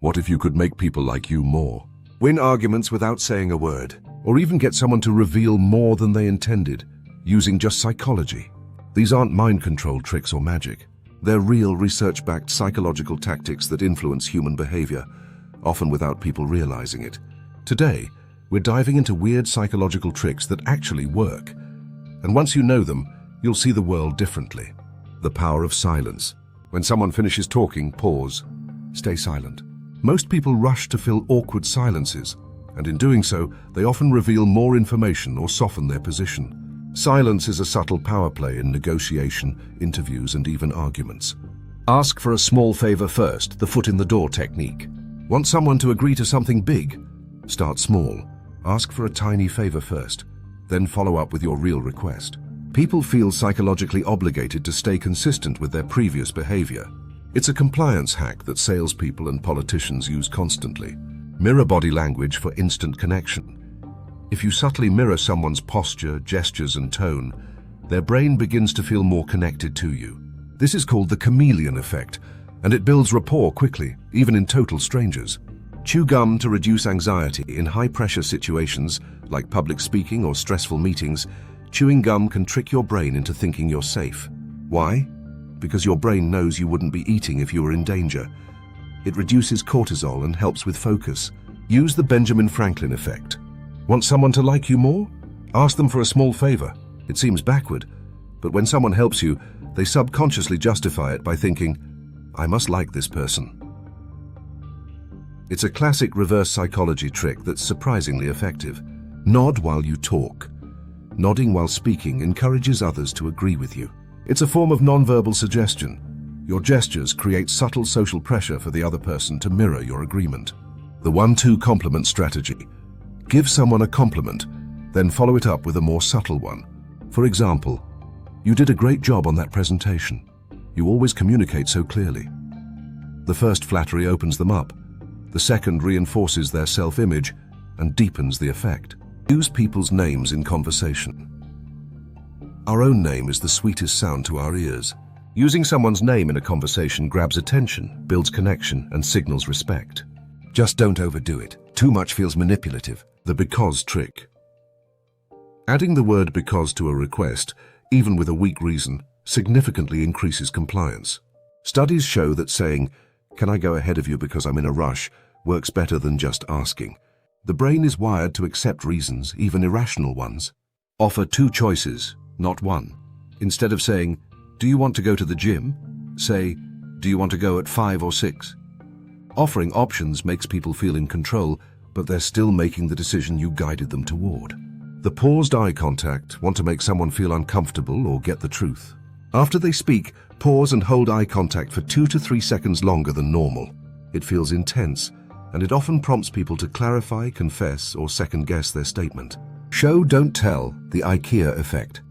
What if you could make people like you more? Win arguments without saying a word, or even get someone to reveal more than they intended, using just psychology. These aren't mind control tricks or magic. They're real research-backed psychological tactics that influence human behavior, often without people realizing it. Today, we're diving into weird psychological tricks that actually work. And once you know them, you'll see the world differently. The power of silence. When someone finishes talking, pause. Stay silent. Most people rush to fill awkward silences, and in doing so, they often reveal more information or soften their position. Silence is a subtle power play in negotiation, interviews, and even arguments. Ask for a small favor first, the foot in the door technique. Want someone to agree to something big? Start small. Ask for a tiny favor first, then follow up with your real request. People feel psychologically obligated to stay consistent with their previous behavior. It's a compliance hack that salespeople and politicians use constantly. Mirror body language for instant connection. If you subtly mirror someone's posture, gestures, and tone, their brain begins to feel more connected to you. This is called the chameleon effect, and it builds rapport quickly, even in total strangers. Chew gum to reduce anxiety in high-pressure situations like public speaking or stressful meetings. Chewing gum can trick your brain into thinking you're safe. Why? Because your brain knows you wouldn't be eating if you were in danger. It reduces cortisol and helps with focus. Use the Benjamin Franklin effect. Want someone to like you more? Ask them for a small favor. It seems backward, but when someone helps you, they subconsciously justify it by thinking, I must like this person. It's a classic reverse psychology trick that's surprisingly effective. Nod while you talk. Nodding while speaking encourages others to agree with you. It's a form of nonverbal suggestion. Your gestures create subtle social pressure for the other person to mirror your agreement. The 1-2 compliment strategy. Give someone a compliment, then follow it up with a more subtle one. For example, you did a great job on that presentation. You always communicate so clearly. The first flattery opens them up. The second reinforces their self-image and deepens the effect. Use people's names in conversation. Our own name is the sweetest sound to our ears. Using someone's name in a conversation grabs attention, builds connection, and signals respect. Just don't overdo it. Too much feels manipulative. The because trick. Adding the word because to a request, even with a weak reason, significantly increases compliance. Studies show that saying, "Can I go ahead of you because I'm in a rush," works better than just asking. The brain is wired to accept reasons, even irrational ones. Offer 2 choices, not 1. Instead of saying, "Do you want to go to the gym?" say, "Do you want to go at 5 or 6? Offering options makes people feel in control, but they're still making the decision you guided them toward. The paused eye contact. Want to make someone feel uncomfortable or get the truth. After they speak, pause and hold eye contact for 2 to 3 seconds longer than normal. It feels intense, and it often prompts people to clarify, confess, or second-guess their statement. Show, don't tell, the IKEA effect.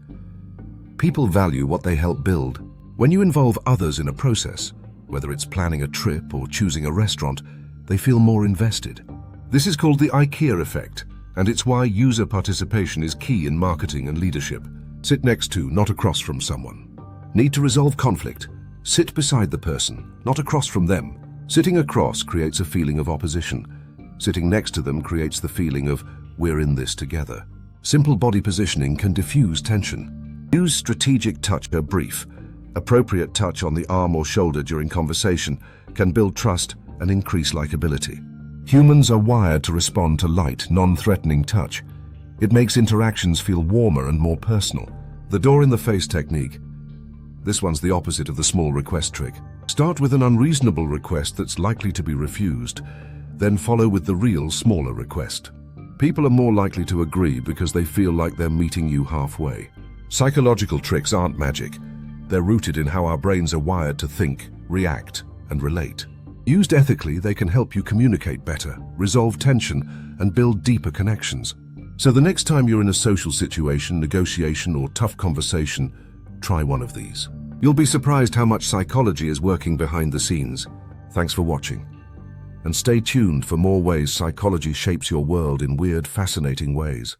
People value what they help build. When you involve others in a process, whether it's planning a trip or choosing a restaurant, they feel more invested. This is called the IKEA effect, and it's why user participation is key in marketing and leadership. Sit next to, not across from someone. Need to resolve conflict? Sit beside the person, not across from them. Sitting across creates a feeling of opposition. Sitting next to them creates the feeling of, we're in this together. Simple body positioning can diffuse tension. Use strategic touch or brief. Appropriate touch on the arm or shoulder during conversation can build trust and increase likability. Humans are wired to respond to light, non-threatening touch. It makes interactions feel warmer and more personal. The door in the face technique. This one's the opposite of the small request trick. Start with an unreasonable request that's likely to be refused, then follow with the real, smaller request. People are more likely to agree because they feel like they're meeting you halfway. Psychological tricks aren't magic. They're rooted in how our brains are wired to think, react, and relate. Used ethically, they can help you communicate better, resolve tension, and build deeper connections. So the next time you're in a social situation, negotiation, or tough conversation, try one of these. You'll be surprised how much psychology is working behind the scenes. Thanks for watching. And stay tuned for more ways psychology shapes your world in weird, fascinating ways.